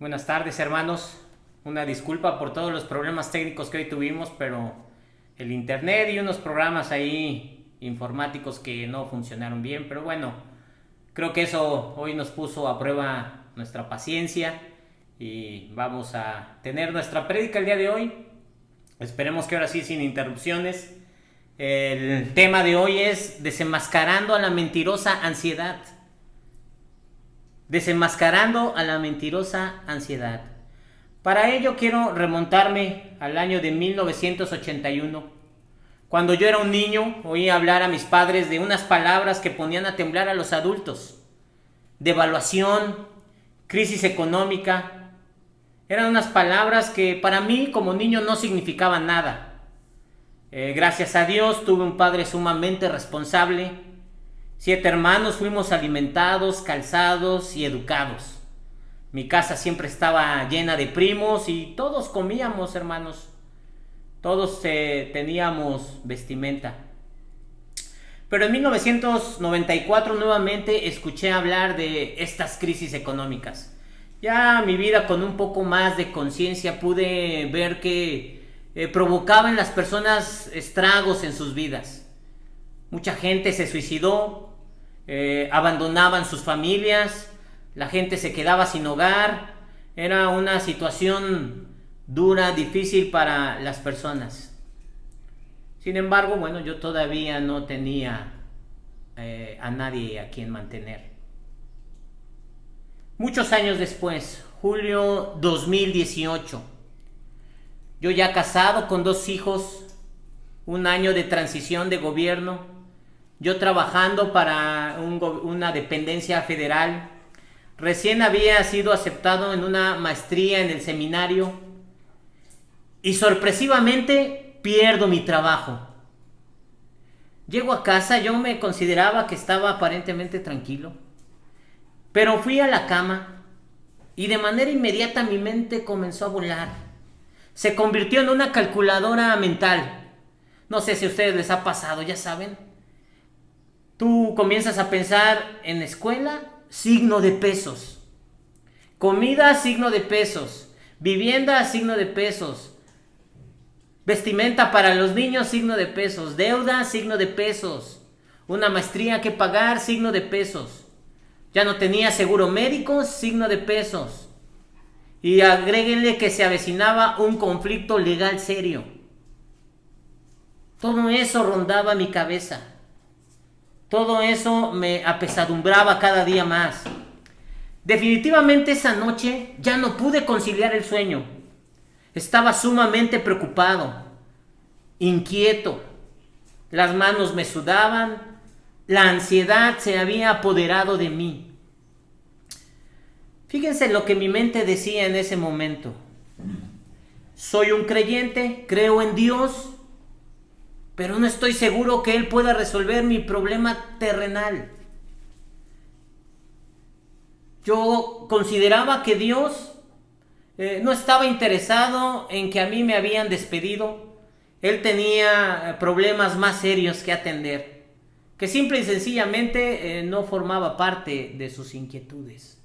Buenas tardes, hermanos. Una disculpa por todos los problemas técnicos que hoy tuvimos, pero el internet y unos programas ahí informáticos que no funcionaron bien, pero bueno, creo que eso hoy nos puso a prueba nuestra paciencia y vamos a tener nuestra prédica el día de hoy. Esperemos que ahora sí sin interrupciones. El tema de hoy es desenmascarando a la mentirosa ansiedad. Desenmascarando a la mentirosa ansiedad. Para ello quiero remontarme al año de 1981. Cuando yo era un niño, oí hablar a mis padres de unas palabras que ponían a temblar a los adultos. Devaluación, crisis económica. Eran unas palabras que para mí como niño no significaban nada. Gracias a Dios tuve un padre sumamente responsable. 7 hermanos, fuimos alimentados, calzados y educados. Mi casa siempre estaba llena de primos y todos comíamos, hermanos. Todos teníamos vestimenta. Pero en 1994 nuevamente escuché hablar de estas crisis económicas. Ya mi vida con un poco más de conciencia pude ver que provocaba en las personas estragos en sus vidas. Mucha gente se suicidó, abandonaban sus familias, la gente se quedaba sin hogar. Era una situación dura, difícil para las personas. Sin embargo, bueno, yo todavía no tenía a nadie a quien mantener. Muchos años después, julio 2018, yo ya casado con 2 hijos, un año de transición de gobierno, yo trabajando para una dependencia federal, recién había sido aceptado en una maestría en el seminario y sorpresivamente pierdo mi trabajo. Llego a casa, yo me consideraba que estaba aparentemente tranquilo, pero fui a la cama y de manera inmediata mi mente comenzó a volar. Se convirtió en una calculadora mental. No sé si a ustedes les ha pasado, ya saben. Tú comienzas a pensar en escuela, signo de pesos. Comida, signo de pesos. Vivienda, signo de pesos. Vestimenta para los niños, signo de pesos. Deuda, signo de pesos. Una maestría que pagar, signo de pesos. Ya no tenía seguro médico, signo de pesos. Y agréguenle que se avecinaba un conflicto legal serio. Todo eso rondaba mi cabeza. Todo eso me apesadumbraba cada día más. Definitivamente esa noche ya no pude conciliar el sueño. Estaba sumamente preocupado, inquieto. Las manos me sudaban. La ansiedad se había apoderado de mí. Fíjense lo que mi mente decía en ese momento. Soy un creyente, creo en Dios, pero no estoy seguro que Él pueda resolver mi problema terrenal. Yo consideraba que Dios no estaba interesado en que a mí me habían despedido. Él tenía problemas más serios que atender, que simple y sencillamente no formaba parte de sus inquietudes.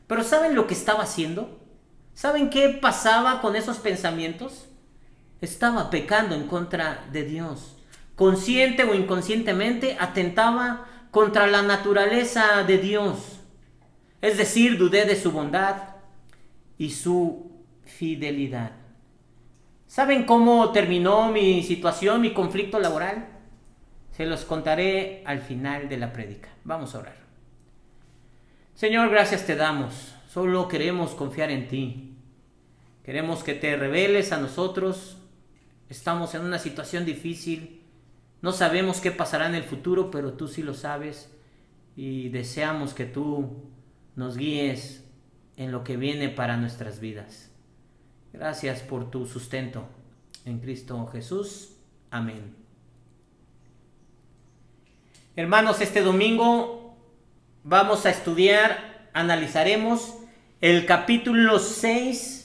Pero ¿saben lo que estaba haciendo? ¿Saben qué pasaba con esos pensamientos? Estaba pecando en contra de Dios. Consciente o inconscientemente atentaba contra la naturaleza de Dios. Es decir, dudé de su bondad y su fidelidad. ¿Saben cómo terminó mi situación, mi conflicto laboral? Se los contaré al final de la prédica. Vamos a orar. Señor, gracias te damos. Solo queremos confiar en ti. Queremos que te reveles a nosotros. Estamos en una situación difícil. No sabemos qué pasará en el futuro, pero tú sí lo sabes. Y deseamos que tú nos guíes en lo que viene para nuestras vidas. Gracias por tu sustento. En Cristo Jesús. Amén. Hermanos, este domingo vamos a estudiar, analizaremos el capítulo 6,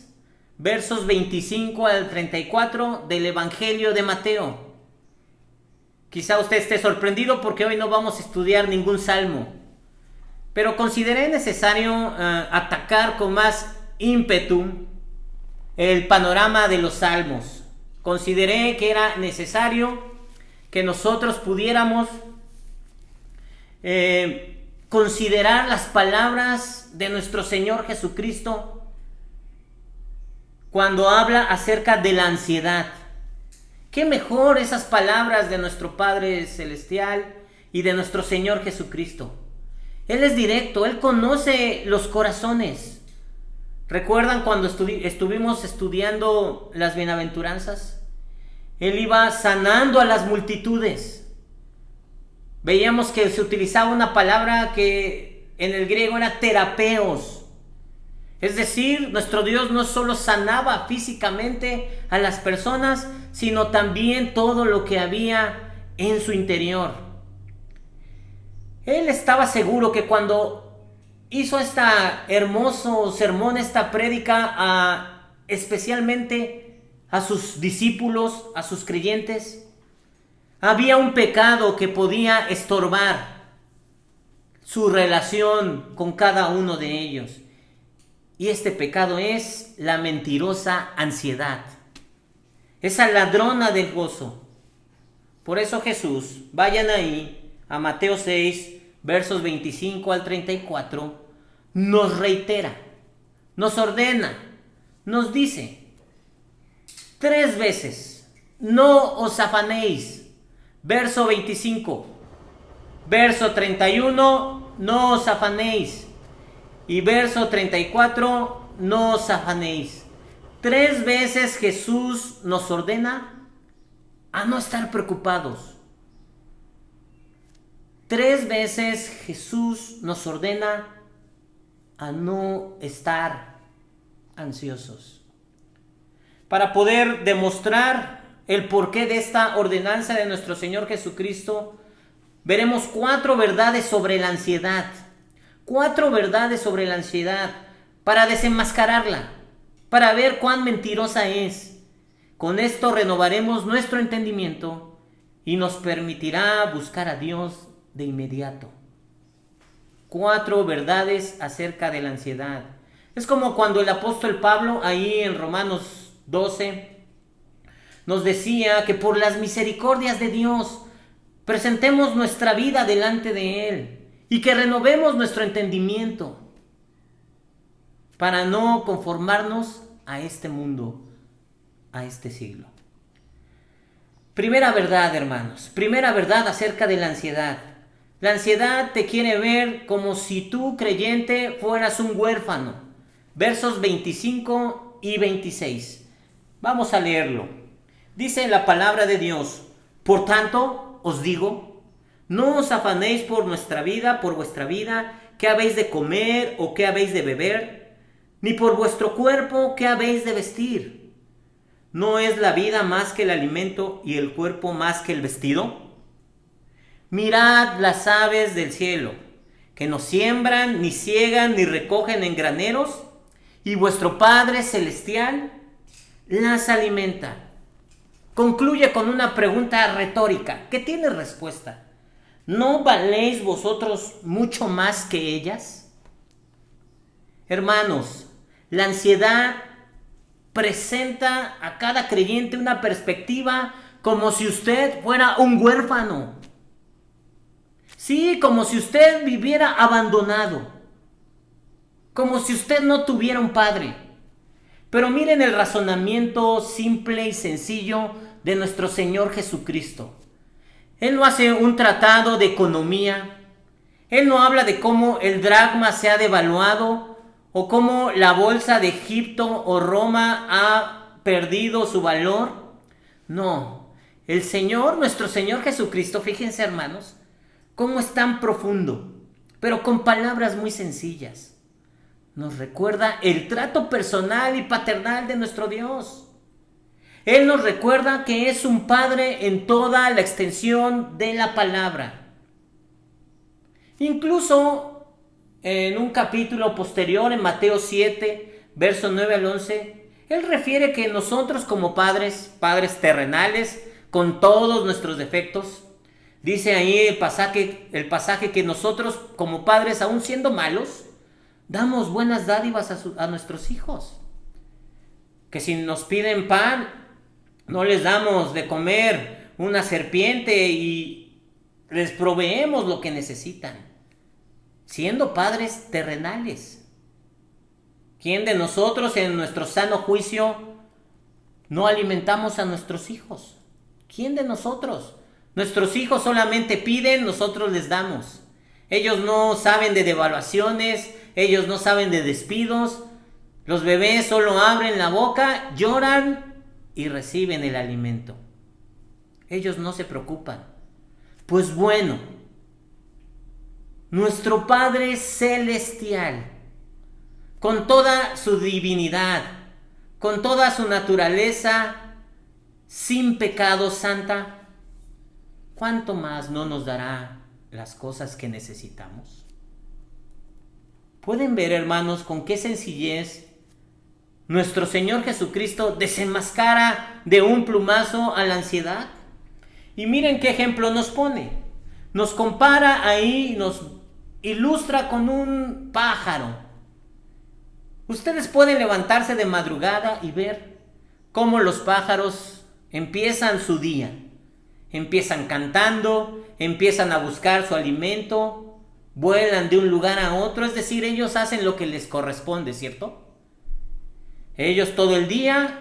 versos 25 al 34 del Evangelio de Mateo. Quizá usted esté sorprendido porque hoy no vamos a estudiar ningún salmo. pero consideré necesario atacar con más ímpetu el panorama de los salmos. Consideré que era necesario que nosotros pudiéramos considerar las palabras de nuestro Señor Jesucristo cuando habla acerca de la ansiedad. Qué mejor esas palabras de nuestro Padre Celestial y de nuestro Señor Jesucristo. Él es directo, Él conoce los corazones. ¿Recuerdan cuando estuvimos estudiando las bienaventuranzas? Él iba sanando a las multitudes. Veíamos que se utilizaba una palabra que en el griego era terapeos. Es decir, nuestro Dios no solo sanaba físicamente a las personas, sino también todo lo que había en su interior. Él estaba seguro que cuando hizo este hermoso sermón, esta prédica, especialmente a sus discípulos, a sus creyentes, había un pecado que podía estorbar su relación con cada uno de ellos. Y este pecado es la mentirosa ansiedad, esa ladrona del gozo. Por eso Jesús, vayan ahí a Mateo 6, versos 25 al 34, nos reitera, nos ordena, nos dice 3 veces: no os afanéis. Verso 25, verso 31, no os afanéis. Y verso 34, no os afanéis. 3 veces Jesús nos ordena a no estar preocupados. 3 veces Jesús nos ordena a no estar ansiosos. Para poder demostrar el porqué de esta ordenanza de nuestro Señor Jesucristo, veremos 4 verdades sobre la ansiedad. 4 verdades sobre la ansiedad para desenmascararla, para ver cuán mentirosa es. Con esto renovaremos nuestro entendimiento y nos permitirá buscar a Dios de inmediato. 4 verdades acerca de la ansiedad. Es como cuando el apóstol Pablo, ahí en Romanos 12, nos decía que por las misericordias de Dios presentemos nuestra vida delante de Él y que renovemos nuestro entendimiento para no conformarnos a este mundo, a este siglo. Primera verdad, hermanos, primera verdad acerca de la ansiedad. La ansiedad te quiere ver como si tú, creyente, fueras un huérfano. Versos 25 y 26. Vamos a leerlo. Dice la palabra de Dios: por tanto, os digo, no os afanéis por vuestra vida, qué habéis de comer o qué habéis de beber, ni por vuestro cuerpo, qué habéis de vestir. ¿No es la vida más que el alimento y el cuerpo más que el vestido? Mirad las aves del cielo, que no siembran, ni ciegan, ni recogen en graneros, y vuestro Padre Celestial las alimenta. Concluye con una pregunta retórica que tiene respuesta. ¿No valéis vosotros mucho más que ellas? Hermanos, la ansiedad presenta a cada creyente una perspectiva como si usted fuera un huérfano. Sí, como si usted viviera abandonado. Como si usted no tuviera un padre. Pero miren el razonamiento simple y sencillo de nuestro Señor Jesucristo. Él no hace un tratado de economía. Él no habla de cómo el dracma se ha devaluado o cómo la bolsa de Egipto o Roma ha perdido su valor. No, el Señor, nuestro Señor Jesucristo, fíjense hermanos, cómo es tan profundo, pero con palabras muy sencillas. Nos recuerda el trato personal y paternal de nuestro Dios. Él nos recuerda que es un Padre en toda la extensión de la palabra. Incluso en un capítulo posterior, en Mateo 7, versos 9 al 11, Él refiere que nosotros como padres terrenales, con todos nuestros defectos, Dice ahí el pasaje que nosotros como padres, aún siendo malos, damos buenas dádivas a nuestros hijos. Que si nos piden pan, no les damos de comer una serpiente y les proveemos lo que necesitan. Siendo padres terrenales. ¿Quién de nosotros en nuestro sano juicio no alimentamos a nuestros hijos? ¿Quién de nosotros? Nuestros hijos solamente piden, nosotros les damos. Ellos no saben de devaluaciones, ellos no saben de despidos. Los bebés solo abren la boca, lloran y reciben el alimento. Ellos no se preocupan. Pues bueno, nuestro Padre Celestial, con toda su divinidad, con toda su naturaleza, sin pecado santa, ¿cuánto más no nos dará las cosas que necesitamos? ¿Pueden ver, hermanos, con qué sencillez nuestro Señor Jesucristo desenmascara de un plumazo a la ansiedad? Y miren qué ejemplo nos pone. Nos compara ahí, nos ilustra con un pájaro. Ustedes pueden levantarse de madrugada y ver cómo los pájaros empiezan su día. Empiezan cantando, empiezan a buscar su alimento, vuelan de un lugar a otro, es decir, ellos hacen lo que les corresponde, ¿cierto? Ellos todo el día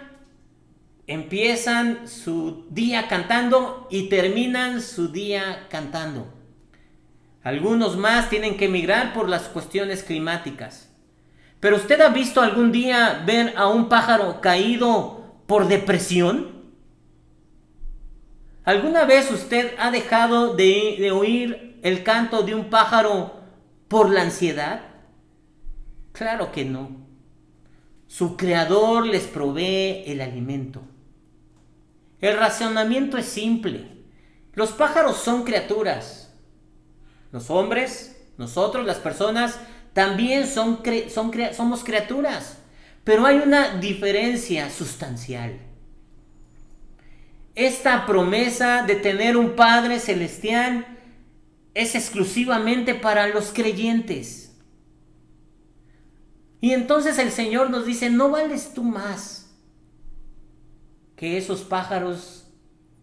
empiezan su día cantando y terminan su día cantando. Algunos más tienen que emigrar por las cuestiones climáticas. ¿Pero usted ha visto algún día ver a un pájaro caído por depresión? ¿Alguna vez usted ha dejado de oír el canto de un pájaro por la ansiedad? Claro que no. Su creador les provee el alimento. El razonamiento es simple. Los pájaros son criaturas. Los hombres, nosotros, las personas, también somos criaturas. Pero hay una diferencia sustancial. Esta promesa de tener un Padre Celestial es exclusivamente para los creyentes. Y entonces el Señor nos dice, ¿no vales tú más que esos pájaros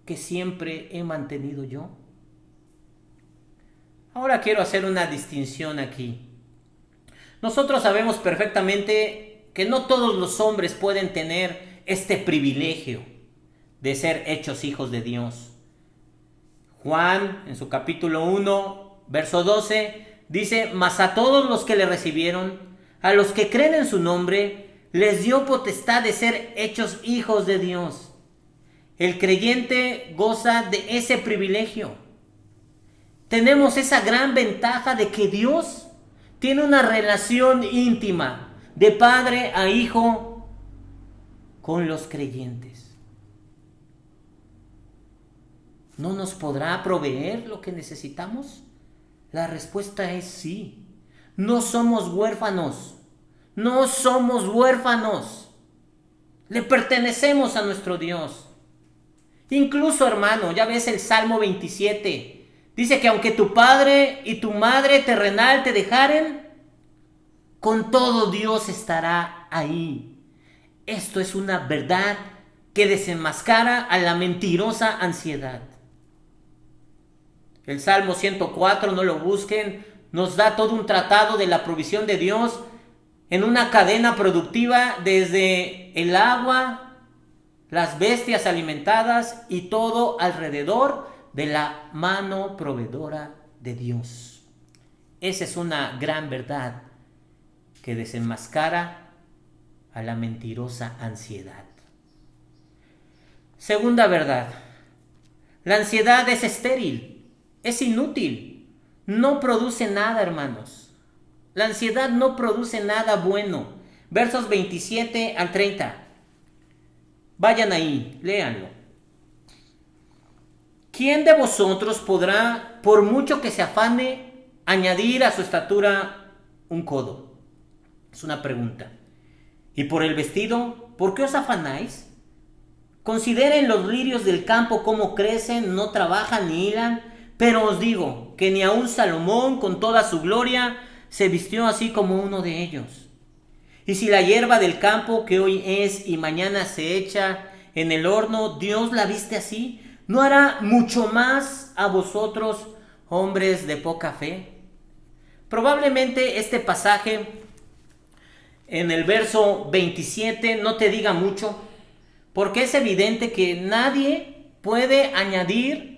que siempre he mantenido yo? Ahora quiero hacer una distinción aquí. Nosotros sabemos perfectamente que no todos los hombres pueden tener este privilegio de ser hechos hijos de Dios. Juan, en su capítulo 1, verso 12, dice, mas a todos los que le recibieron, a los que creen en su nombre, les dio potestad de ser hechos hijos de Dios. El creyente goza de ese privilegio. Tenemos esa gran ventaja de que Dios tiene una relación íntima de padre a hijo con los creyentes. ¿No nos podrá proveer lo que necesitamos? La respuesta es sí. No somos huérfanos. No somos huérfanos. Le pertenecemos a nuestro Dios. Incluso, hermano, ya ves el Salmo 27. Dice que aunque tu padre y tu madre terrenal te dejaren, con todo Dios estará ahí. Esto es una verdad que desenmascara a la mentirosa ansiedad. El Salmo 104, no lo busquen, nos da todo un tratado de la provisión de Dios en una cadena productiva desde el agua, las bestias alimentadas y todo alrededor de la mano proveedora de Dios. Esa es una gran verdad que desenmascara a la mentirosa ansiedad. Segunda verdad, la ansiedad es estéril. Es inútil, no produce nada, hermanos. La ansiedad no produce nada bueno. Versos 27 al 30. Vayan ahí, léanlo. ¿Quién de vosotros podrá, por mucho que se afane, añadir a su estatura un codo? Es una pregunta. ¿Y por el vestido, por qué os afanáis? Consideren los lirios del campo cómo crecen, no trabajan ni hilan. Pero os digo que ni aun Salomón con toda su gloria se vistió así como uno de ellos. Y si la hierba del campo que hoy es y mañana se echa en el horno, Dios la viste así, ¿no hará mucho más a vosotros, hombres de poca fe? Probablemente este pasaje en el verso 27 no te diga mucho, porque es evidente que nadie puede añadir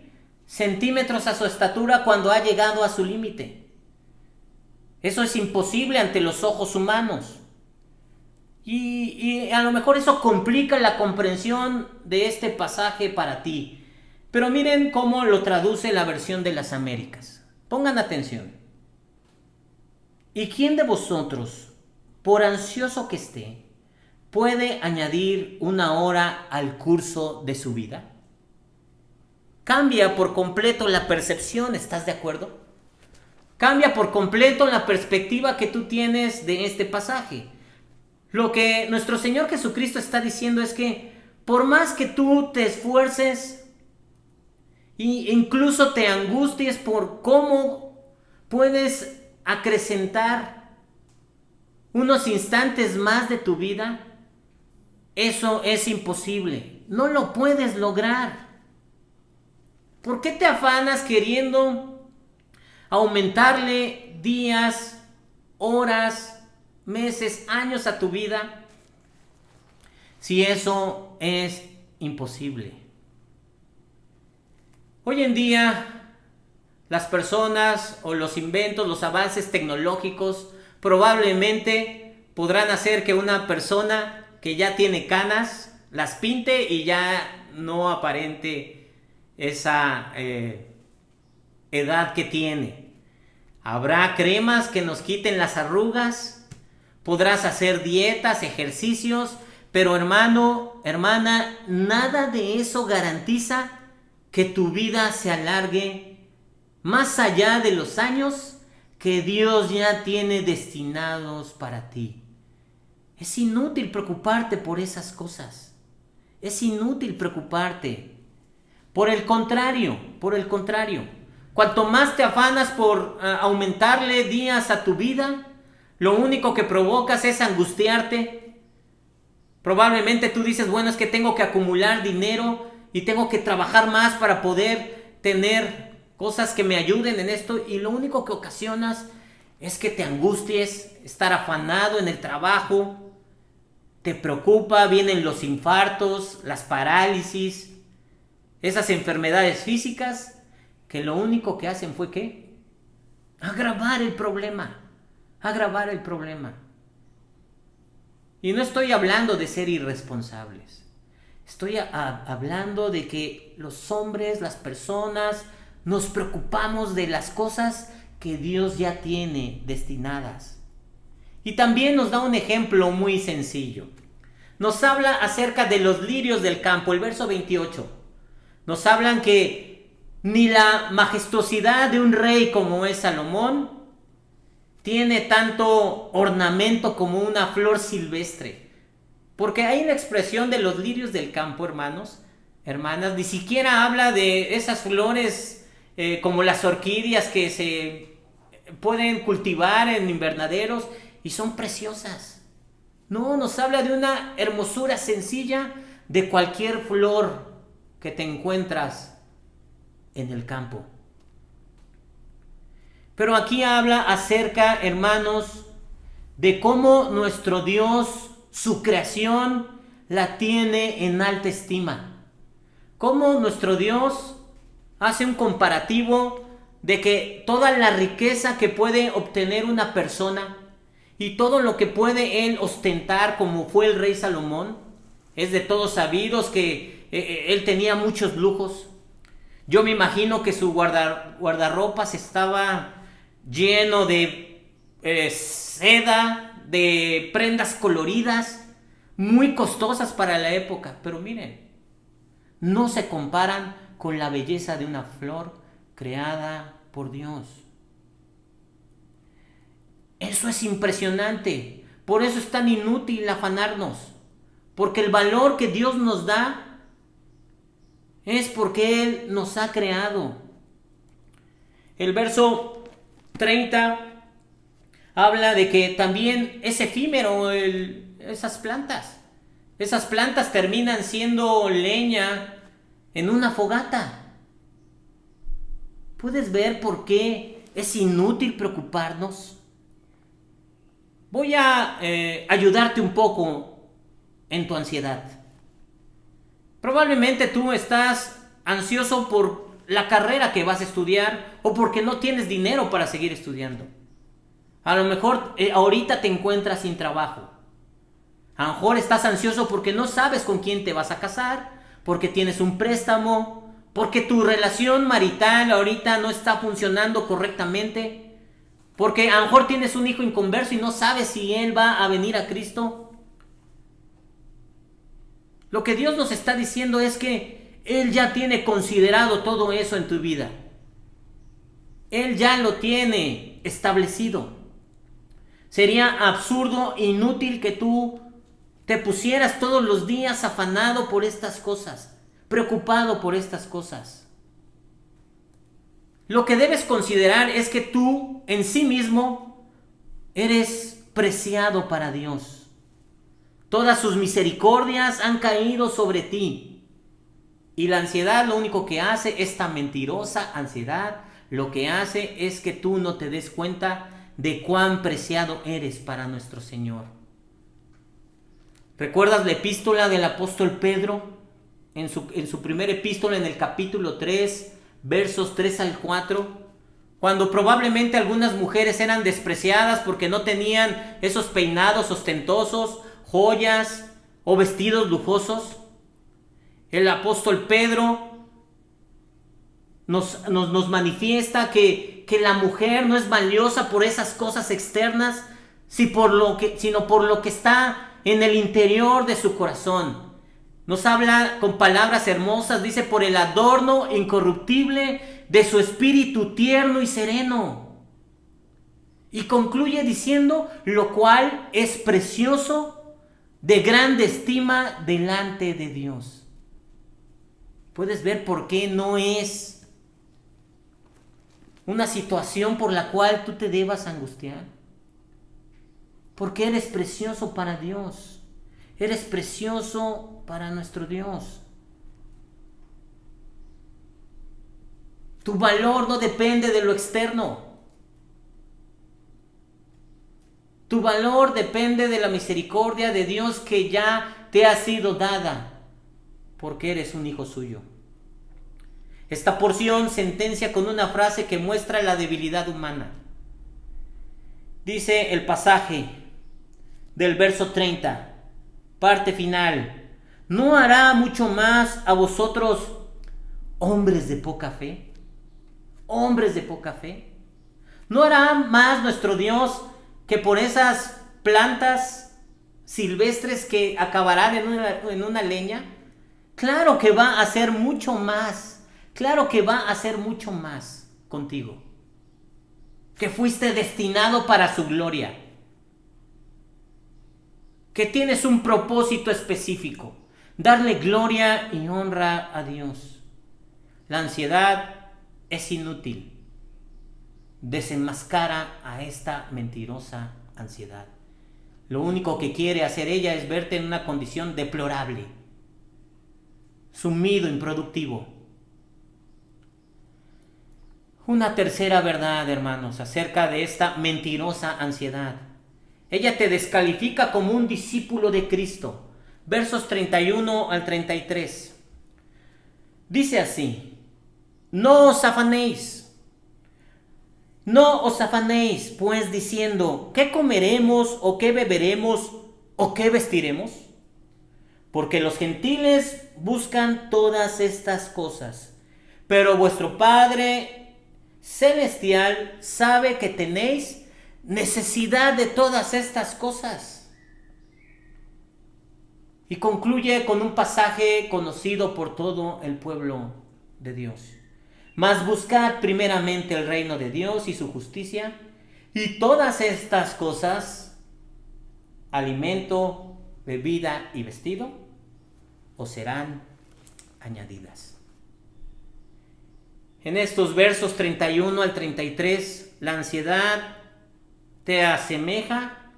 centímetros a su estatura cuando ha llegado a su límite. Eso es imposible ante los ojos humanos. Y a lo mejor eso complica la comprensión de este pasaje para ti. Pero miren cómo lo traduce la versión de las Américas. Pongan atención. ¿Y quién de vosotros, por ansioso que esté, puede añadir una hora al curso de su vida? Cambia por completo la percepción, ¿estás de acuerdo? Cambia por completo la perspectiva que tú tienes de este pasaje. Lo que nuestro Señor Jesucristo está diciendo es que por más que tú te esfuerces e incluso te angusties por cómo puedes acrecentar unos instantes más de tu vida, eso es imposible. No lo puedes lograr. ¿Por qué te afanas queriendo aumentarle días, horas, meses, años a tu vida, si eso es imposible? Hoy en día, las personas o los inventos, los avances tecnológicos probablemente podrán hacer que una persona que ya tiene canas las pinte y ya no aparente esa edad que tiene. Habrá cremas que nos quiten las arrugas. Podrás hacer dietas, ejercicios, pero hermano, hermana, nada de eso garantiza que tu vida se alargue más allá de los años que Dios ya tiene destinados para ti. Es inútil preocuparte por esas cosas. Es inútil preocuparte. Por el contrario, cuanto más te afanas por aumentarle días a tu vida, lo único que provocas es angustiarte. Probablemente tú dices, bueno, es que tengo que acumular dinero y tengo que trabajar más para poder tener cosas que me ayuden en esto, y lo único que ocasionas es que te angusties, estar afanado en el trabajo, te preocupa, vienen los infartos, las parálisis, esas enfermedades físicas que lo único que hacen fue ¿qué? Agravar el problema. Y no estoy hablando de ser irresponsables. Estoy hablando de que los hombres, las personas, nos preocupamos de las cosas que Dios ya tiene destinadas. Y también nos da un ejemplo muy sencillo. Nos habla acerca de los lirios del campo, el verso 28. Nos hablan que ni la majestuosidad de un rey como es Salomón tiene tanto ornamento como una flor silvestre. Porque hay una expresión de los lirios del campo, hermanos, hermanas, ni siquiera habla de esas flores como las orquídeas que se pueden cultivar en invernaderos y son preciosas. No, nos habla de una hermosura sencilla de cualquier flor que te encuentras en el campo. Pero aquí habla acerca, hermanos, de cómo nuestro Dios, su creación, la tiene en alta estima. Cómo nuestro Dios hace un comparativo de que toda la riqueza que puede obtener una persona y todo lo que puede él ostentar, como fue el rey Salomón, es de todos sabidos que él tenía muchos lujos. Yo me imagino que su guardarropas estaba lleno de seda, de prendas coloridas, muy costosas para la época. Pero miren, no se comparan con la belleza de una flor creada por Dios. Eso es impresionante. Por eso es tan inútil afanarnos. Porque el valor que Dios nos da es porque Él nos ha creado. El verso 30 habla de que también es efímero esas plantas. Esas plantas terminan siendo leña en una fogata. ¿Puedes ver por qué es inútil preocuparnos? Voy a ayudarte un poco en tu ansiedad. Probablemente tú estás ansioso por la carrera que vas a estudiar o porque no tienes dinero para seguir estudiando. A lo mejor ahorita te encuentras sin trabajo. A lo mejor estás ansioso porque no sabes con quién te vas a casar, porque tienes un préstamo, porque tu relación marital ahorita no está funcionando correctamente, porque a lo mejor tienes un hijo inconverso y no sabes si él va a venir a Cristo. Lo que Dios nos está diciendo es que Él ya tiene considerado todo eso en tu vida. Él ya lo tiene establecido. Sería absurdo, inútil que tú te pusieras todos los días afanado por estas cosas, preocupado por estas cosas. Lo que debes considerar es que tú en sí mismo eres preciado para Dios. Todas sus misericordias han caído sobre ti. Y la ansiedad lo único que hace, esta mentirosa ansiedad, lo que hace es que tú no te des cuenta de cuán preciado eres para nuestro Señor. ¿Recuerdas la epístola del apóstol Pedro? En su primera epístola, en el capítulo 3, versos 3 al 4, cuando probablemente algunas mujeres eran despreciadas porque no tenían esos peinados ostentosos, joyas o vestidos lujosos. El apóstol Pedro nos manifiesta que la mujer no es valiosa por esas cosas externas, sino por lo que está en el interior de su corazón. Nos habla con palabras hermosas, dice, por el adorno incorruptible de su espíritu tierno y sereno. Y concluye diciendo, lo cual es precioso, de grande estima delante de Dios. ¿Puedes ver por qué no es una situación por la cual tú te debas angustiar? Porque eres precioso para Dios. Eres precioso para nuestro Dios. Tu valor no depende de lo externo. Tu valor depende de la misericordia de Dios que ya te ha sido dada, porque eres un hijo suyo. Esta porción sentencia con una frase que muestra la debilidad humana. Dice el pasaje del verso 30, parte final: ¿no hará mucho más a vosotros, hombres de poca fe? Hombres de poca fe. ¿No hará más nuestro Dios que por esas plantas silvestres que acabarán en una leña? Claro que va a hacer mucho más. Claro que va a hacer mucho más contigo. Que fuiste destinado para su gloria. Que tienes un propósito específico. Darle gloria y honra a Dios. La ansiedad es inútil. Desenmascara a esta mentirosa ansiedad. Lo único que quiere hacer ella es verte en una condición deplorable, sumido, improductivo. Una tercera verdad, hermanos, acerca de esta mentirosa ansiedad. Ella te descalifica como un discípulo de Cristo. Versos 31 al 33. Dice así: no os afanéis, pues, diciendo, ¿qué comeremos o qué beberemos o qué vestiremos? Porque los gentiles buscan todas estas cosas, pero vuestro Padre celestial sabe que tenéis necesidad de todas estas cosas. Y concluye con un pasaje conocido por todo el pueblo de Dios. Mas buscad primeramente el reino de Dios y su justicia, y todas estas cosas, alimento, bebida y vestido, os serán añadidas. en estos versos 31 al 33, la ansiedad te asemeja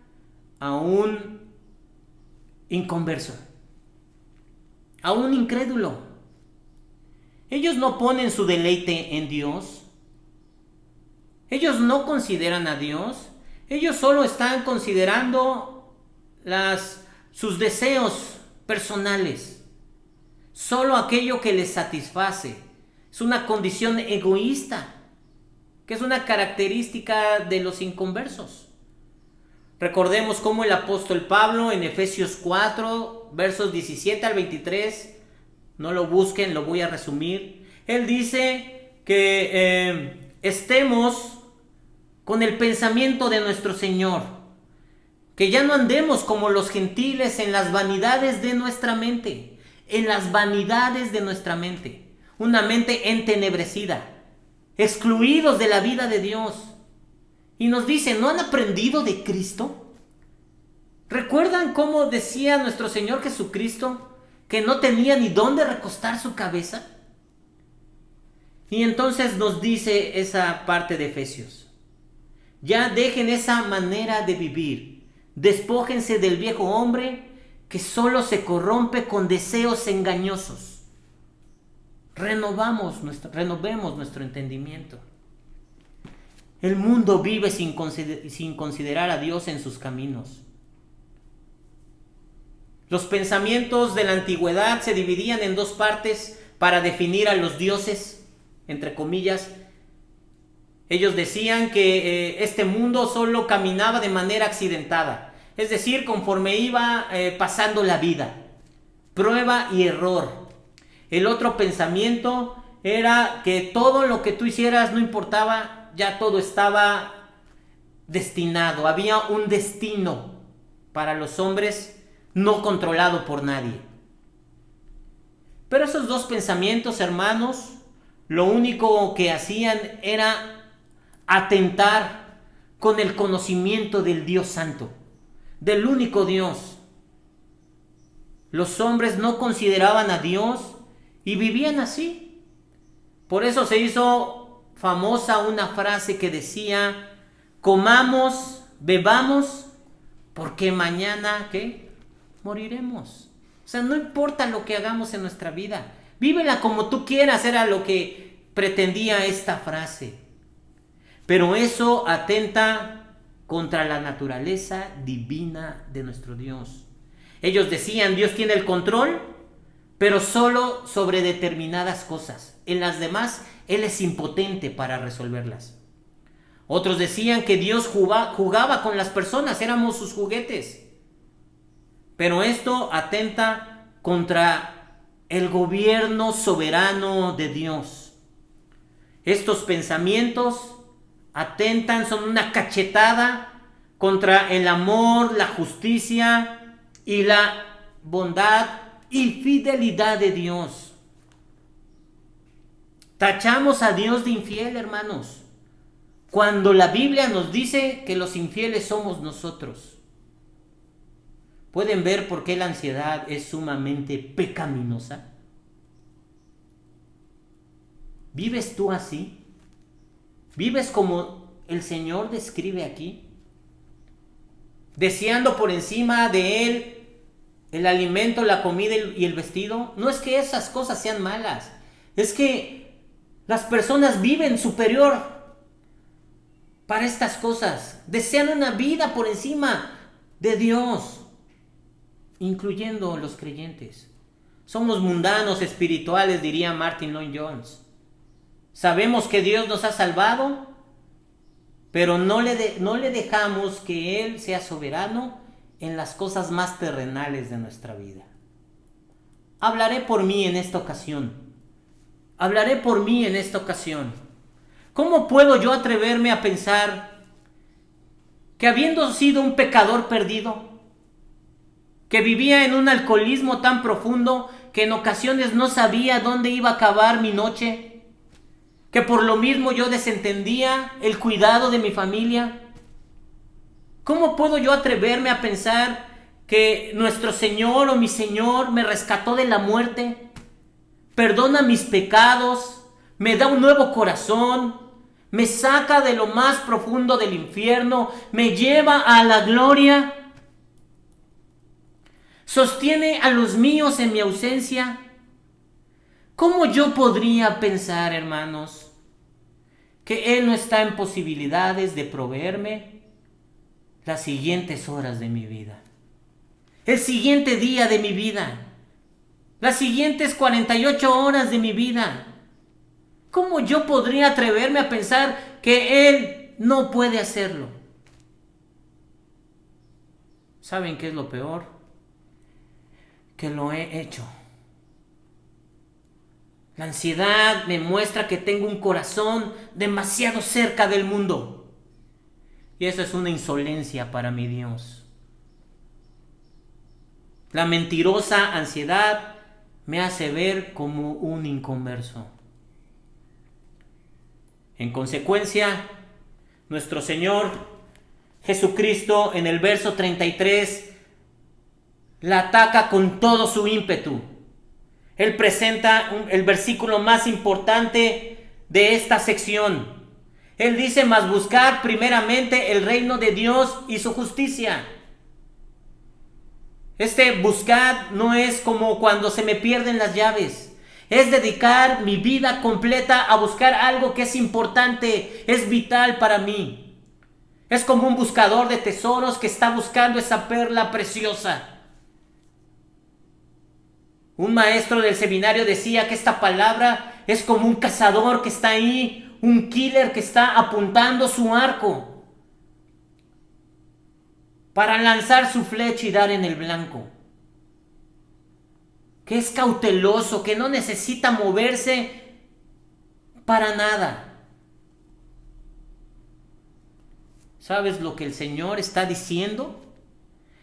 a un inconverso, a un incrédulo. Ellos no ponen su deleite en Dios. Ellos no consideran a Dios. Ellos solo están considerando sus deseos personales. Solo aquello que les satisface. Es una condición egoísta, que es una característica de los inconversos. Recordemos cómo el apóstol Pablo en Efesios 4, versos 17 al 23, no lo busquen, lo voy a resumir. Él dice que estemos con el pensamiento de nuestro Señor, que ya no andemos como los gentiles en las vanidades de nuestra mente, en las vanidades de nuestra mente. Una mente entenebrecida, excluidos de la vida de Dios. Y nos dice, ¿no han aprendido de Cristo? ¿Recuerdan cómo decía nuestro Señor Jesucristo que no tenía ni dónde recostar su cabeza? Y entonces nos dice esa parte de Efesios. Ya dejen esa manera de vivir. Despójense del viejo hombre que solo se corrompe con deseos engañosos. Renovemos nuestro entendimiento. El mundo vive sin considerar a Dios en sus caminos. Los pensamientos de la antigüedad se dividían en dos partes para definir a los dioses, entre comillas. Ellos decían que este mundo solo caminaba de manera accidentada, es decir, conforme iba pasando la vida, prueba y error. El otro pensamiento era que todo lo que tú hicieras no importaba, ya todo estaba destinado, había un destino para los hombres no controlado por nadie. Pero esos dos pensamientos, hermanos, lo único que hacían era atentar con el conocimiento del Dios Santo, del único Dios. Los hombres no consideraban a Dios y vivían así. Por eso se hizo famosa una frase que decía, comamos, bebamos, porque mañana, ¿qué? Moriremos. O sea, no importa lo que hagamos en nuestra vida, vívela como tú quieras, era lo que pretendía esta frase. Pero eso atenta contra la naturaleza divina de nuestro Dios. Ellos decían, Dios tiene el control, pero solo sobre determinadas cosas. En las demás, Él es impotente para resolverlas. Otros decían que Dios jugaba con las personas, éramos sus juguetes. Pero esto atenta contra el gobierno soberano de Dios. Estos pensamientos atentan, son una cachetada contra el amor, la justicia y la bondad y fidelidad de Dios. Tachamos a Dios de infiel, hermanos, cuando la Biblia nos dice que los infieles somos nosotros. ¿Pueden ver por qué la ansiedad es sumamente pecaminosa? ¿Vives tú así? ¿Vives como el Señor describe aquí? Deseando por encima de Él el alimento, la comida y el vestido. No es que esas cosas sean malas, es que las personas viven superior para estas cosas. Desean una vida por encima de Dios, incluyendo los creyentes. Somos mundanos espirituales, diría Martin Lloyd-Jones. Sabemos que Dios nos ha salvado, pero no le dejamos que Él sea soberano en las cosas más terrenales de nuestra vida. Hablaré por mí en esta ocasión. ¿Cómo puedo yo atreverme a pensar que habiendo sido un pecador perdido, que vivía en un alcoholismo tan profundo que en ocasiones no sabía dónde iba a acabar mi noche, que por lo mismo yo desentendía el cuidado de mi familia? ¿Cómo puedo yo atreverme a pensar que nuestro Señor o mi Señor me rescató de la muerte, perdona mis pecados, me da un nuevo corazón, me saca de lo más profundo del infierno, me lleva a la gloria, sostiene a los míos en mi ausencia. ¿Cómo yo podría pensar, hermanos, que Él no está en posibilidades de proveerme las siguientes horas de mi vida, el siguiente día de mi vida, las siguientes 48 horas de mi vida? ¿Cómo yo podría atreverme a pensar que Él no puede hacerlo? ¿Saben qué es lo peor? Que lo he hecho. La ansiedad me muestra que tengo un corazón demasiado cerca del mundo. Y eso es una insolencia para mi Dios. La mentirosa ansiedad me hace ver como un inconverso. En consecuencia, nuestro Señor Jesucristo en el verso 33 la ataca con todo su ímpetu. Él presenta el versículo más importante de esta sección. Él dice: mas buscad primeramente el reino de Dios y su justicia. Este buscad no es como cuando se me pierden las llaves. Es dedicar mi vida completa a buscar algo que es importante, es vital para mí. Es como un buscador de tesoros que está buscando esa perla preciosa. Un maestro del seminario decía que esta palabra es como un cazador que está ahí, un killer que está apuntando su arco para lanzar su flecha y dar en el blanco. Que es cauteloso, que no necesita moverse para nada. ¿Sabes lo que el Señor está diciendo?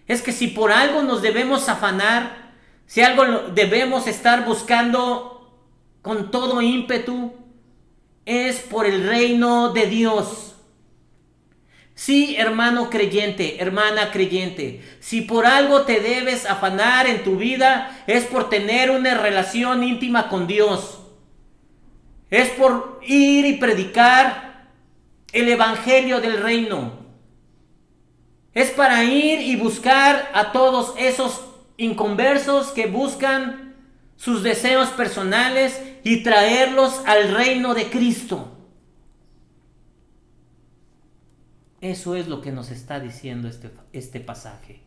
Es que si por algo nos debemos afanar, si algo debemos estar buscando con todo ímpetu, es por el reino de Dios. Sí, hermano creyente, hermana creyente, si por algo te debes afanar en tu vida, es por tener una relación íntima con Dios. Es por ir y predicar el evangelio del reino. Es para ir y buscar a todos esos inconversos que buscan sus deseos personales y traerlos al reino de Cristo. Eso es lo que nos está diciendo este pasaje.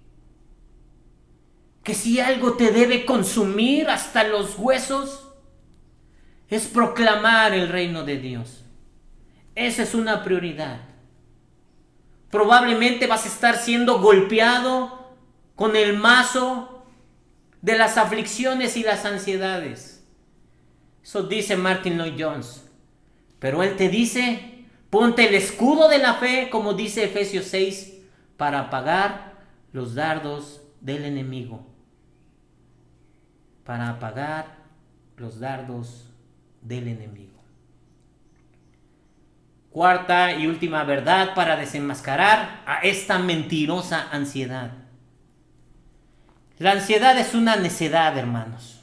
Que si algo te debe consumir hasta los huesos, es proclamar el reino de Dios. Esa es una prioridad. Probablemente vas a estar siendo golpeado con el mazo de las aflicciones y las ansiedades. Eso dice Martin Lloyd-Jones. Pero él te dice: ponte el escudo de la fe, como dice Efesios 6, para apagar los dardos del enemigo. Para apagar los dardos del enemigo. Cuarta y última verdad para desenmascarar a esta mentirosa ansiedad. La ansiedad es una necedad, hermanos.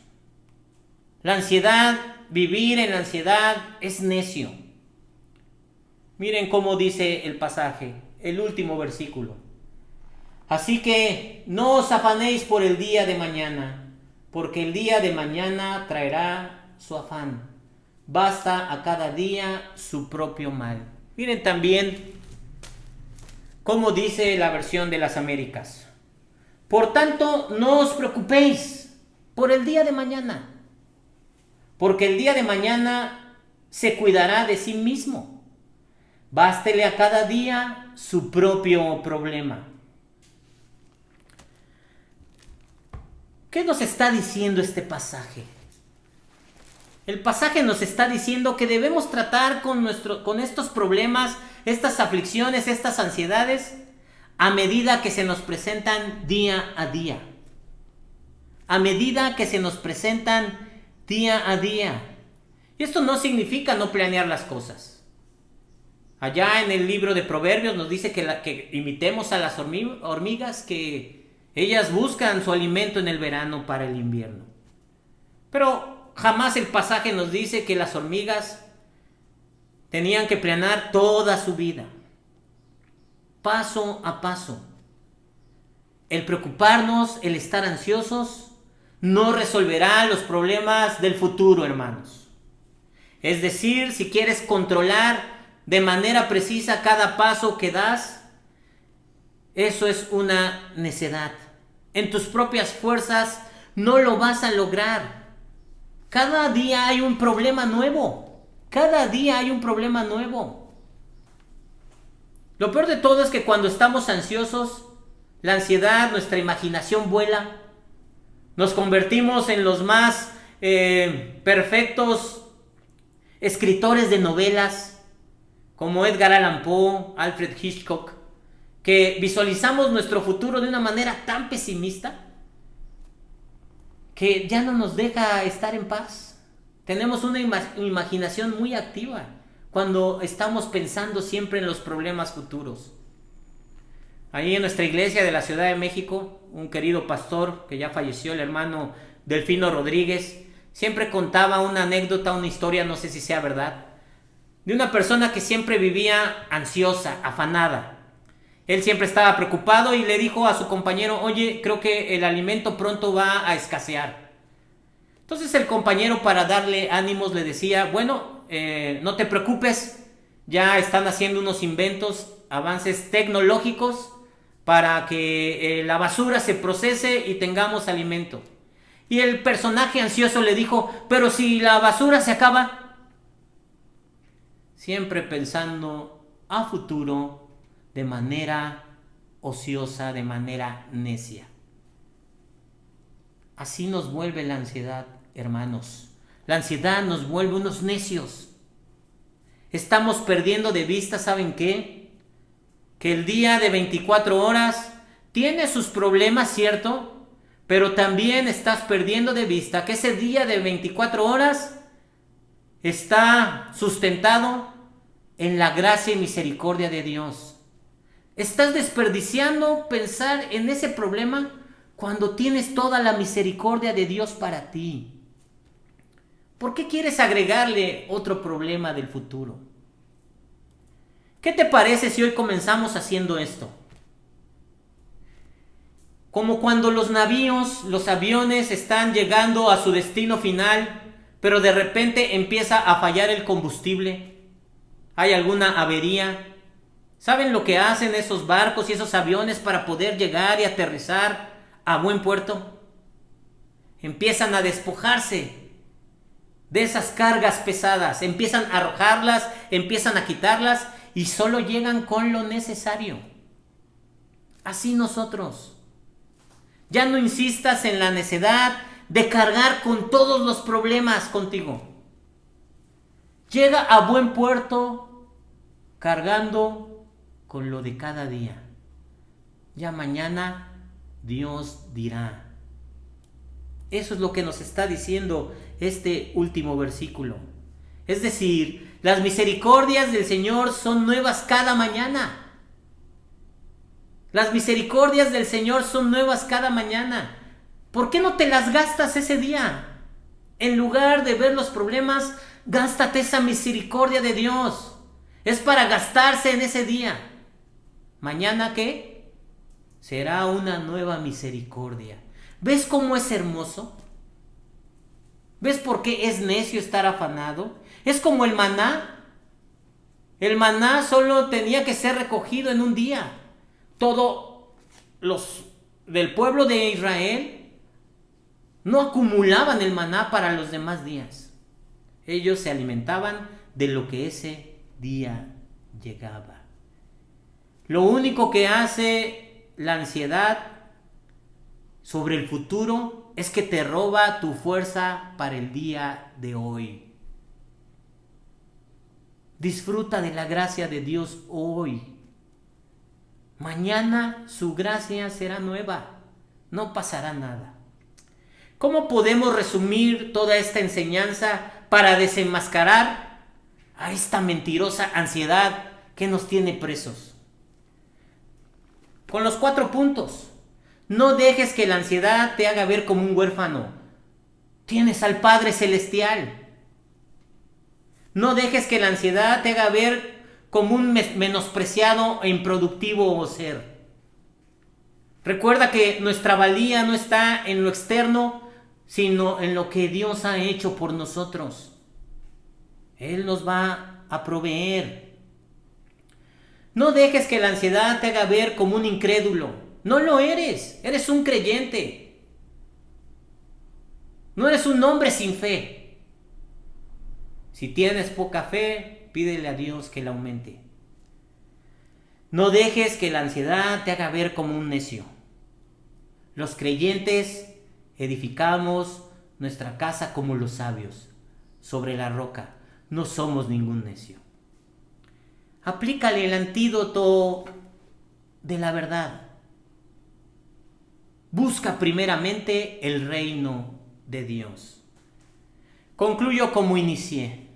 La ansiedad, vivir en la ansiedad es necio. Miren cómo dice el pasaje, el último versículo. Así que no os afanéis por el día de mañana, porque el día de mañana traerá su afán. Basta a cada día su propio mal. Miren también cómo dice la versión de las Américas. Por tanto, no os preocupéis por el día de mañana, porque el día de mañana se cuidará de sí mismo. Bástele a cada día su propio problema. ¿Qué nos está diciendo este pasaje? El pasaje nos está diciendo que debemos tratar con estos problemas, estas aflicciones, estas ansiedades, a medida que se nos presentan día a día. A medida que se nos presentan día a día. Y esto no significa no planear las cosas. Allá en el libro de Proverbios nos dice que imitemos a las hormigas, que ellas buscan su alimento en el verano para el invierno. Pero jamás el pasaje nos dice que las hormigas tenían que planear toda su vida, paso a paso. El preocuparnos, el estar ansiosos, no resolverá los problemas del futuro, hermanos. Es decir, si quieres controlar de manera precisa cada paso que das, eso es una necedad. En tus propias fuerzas no lo vas a lograr. Cada día hay un problema nuevo. Cada día hay un problema nuevo. Lo peor de todo es que cuando estamos ansiosos, la ansiedad, nuestra imaginación vuela. Nos convertimos en los más perfectos escritores de novelas, como Edgar Allan Poe, Alfred Hitchcock, que visualizamos nuestro futuro de una manera tan pesimista que ya no nos deja estar en paz. Tenemos una imaginación muy activa cuando estamos pensando siempre en los problemas futuros. Ahí en nuestra iglesia de la Ciudad de México, un querido pastor que ya falleció, el hermano Delfino Rodríguez, siempre contaba una anécdota, una historia, no sé si sea verdad, de una persona que siempre vivía ansiosa, afanada. Él siempre estaba preocupado y le dijo a su compañero: oye, creo que el alimento pronto va a escasear. Entonces el compañero, para darle ánimos, le decía: bueno, no te preocupes, ya están haciendo unos inventos, avances tecnológicos para que la basura se procese y tengamos alimento. Y el personaje ansioso le dijo: pero si la basura se acaba. Siempre pensando a futuro, de manera ociosa, de manera necia. Así nos vuelve la ansiedad, hermanos. La ansiedad nos vuelve unos necios. Estamos perdiendo de vista, ¿saben qué? Que el día de 24 horas tiene sus problemas, ¿cierto? Pero también estás perdiendo de vista que ese día de 24 horas está sustentado en la gracia y misericordia de Dios. Estás desperdiciando pensar en ese problema cuando tienes toda la misericordia de Dios para ti. ¿Por qué quieres agregarle otro problema del futuro? ¿Qué te parece si hoy comenzamos haciendo esto? Como cuando los navíos, los aviones están llegando a su destino final, pero de repente empieza a fallar el combustible. Hay alguna avería. ¿Saben lo que hacen esos barcos y esos aviones para poder llegar y aterrizar a buen puerto? Empiezan a despojarse de esas cargas pesadas, empiezan a arrojarlas, empiezan a quitarlas y solo llegan con lo necesario. Así nosotros. Ya no insistas en la necedad de cargar con todos los problemas contigo. Llega a buen puerto cargando con lo de cada día. Ya mañana Dios dirá. Eso es lo que nos está diciendo este último versículo. Es decir, las misericordias del Señor son nuevas cada mañana. Las misericordias del Señor son nuevas cada mañana. ¿Por qué no te las gastas ese día? En lugar de ver los problemas, gástate esa misericordia de Dios. Es para gastarse en ese día. ¿Mañana qué? Será una nueva misericordia. ¿Ves cómo es hermoso? ¿Ves por qué es necio estar afanado? Es como el maná. El maná solo tenía que ser recogido en un día. Todos los del pueblo de Israel no acumulaban el maná para los demás días. Ellos se alimentaban de lo que ese día llegaba. Lo único que hace la ansiedad sobre el futuro es que te roba tu fuerza para el día de hoy. Disfruta de la gracia de Dios hoy. Mañana su gracia será nueva. No pasará nada. ¿Cómo podemos resumir toda esta enseñanza para desenmascarar a esta mentirosa ansiedad que nos tiene presos? Con los 4 puntos. No dejes que la ansiedad te haga ver como un huérfano. Tienes al Padre Celestial. No dejes que la ansiedad te haga ver como un menospreciado e improductivo ser. Recuerda que nuestra valía no está en lo externo, sino en lo que Dios ha hecho por nosotros. Él nos va a proveer. No dejes que la ansiedad te haga ver como un incrédulo. No lo eres. Eres un creyente. No eres un hombre sin fe. Si tienes poca fe, pídele a Dios que la aumente. No dejes que la ansiedad te haga ver como un necio. Los creyentes edificamos nuestra casa como los sabios, sobre la roca. No somos ningún necio. Aplícale el antídoto de la verdad. Busca primeramente el reino de Dios. Concluyo como inicié.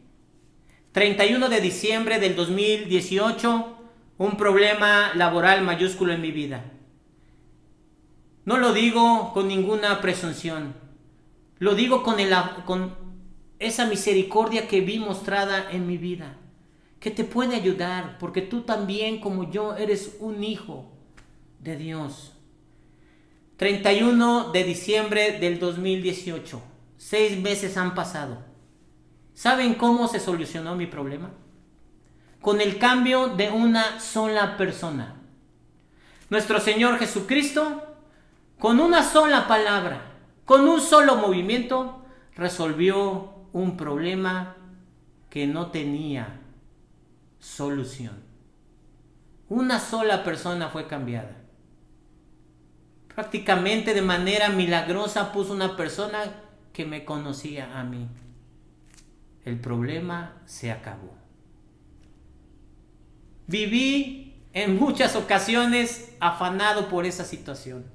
31 de diciembre del 2018, un problema laboral mayúsculo en mi vida. No lo digo con ninguna presunción. Lo digo con esa misericordia que vi mostrada en mi vida, que te puede ayudar, porque tú también, como yo, eres un hijo de Dios. 31 de diciembre del 2018. 6 meses han pasado. ¿Saben cómo se solucionó mi problema? Con el cambio de una sola persona. Nuestro Señor Jesucristo, con una sola palabra, con un solo movimiento, resolvió un problema que no tenía solución. Una sola persona fue cambiada. Prácticamente de manera milagrosa puso una persona que me conocía a mí. El problema se acabó. Viví en muchas ocasiones afanado por esa situación.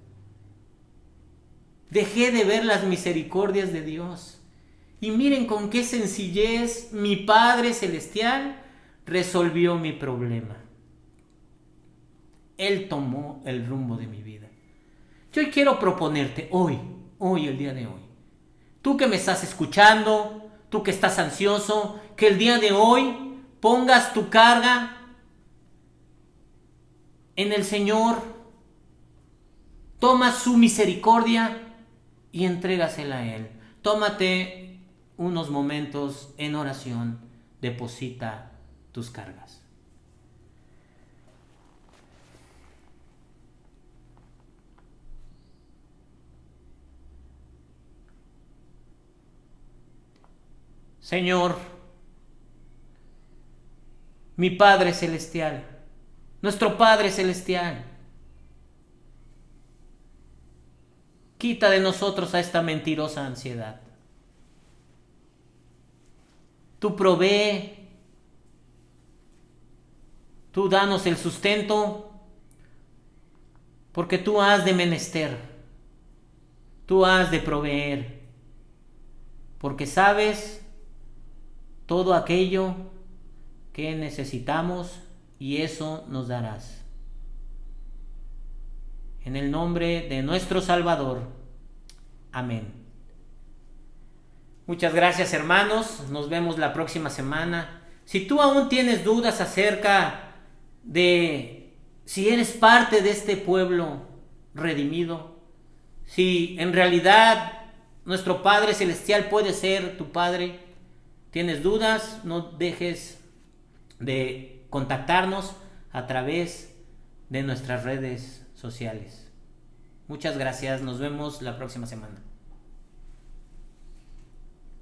Dejé de ver las misericordias de Dios. Y miren con qué sencillez mi Padre Celestial resolvió mi problema. Él tomó el rumbo de mi vida. Yo quiero proponerte hoy, el día de hoy, tú que me estás escuchando, tú que estás ansioso, que el día de hoy pongas tu carga en el Señor, toma su misericordia y entrégasela a Él. Tómate unos momentos en oración, deposita tus cargas. Señor, mi Padre Celestial, nuestro Padre Celestial, quita de nosotros a esta mentirosa ansiedad. Tú provee, tú danos el sustento, porque tú has de menester, tú has de proveer, porque sabes todo aquello que necesitamos y eso nos darás. En el nombre de nuestro Salvador. Amén. Muchas gracias, hermanos. Nos vemos la próxima semana. Si tú aún tienes dudas acerca de si eres parte de este pueblo redimido, si en realidad nuestro Padre Celestial puede ser tu Padre, tienes dudas, no dejes de contactarnos a través de nuestras redes sociales. Muchas gracias, nos vemos la próxima semana.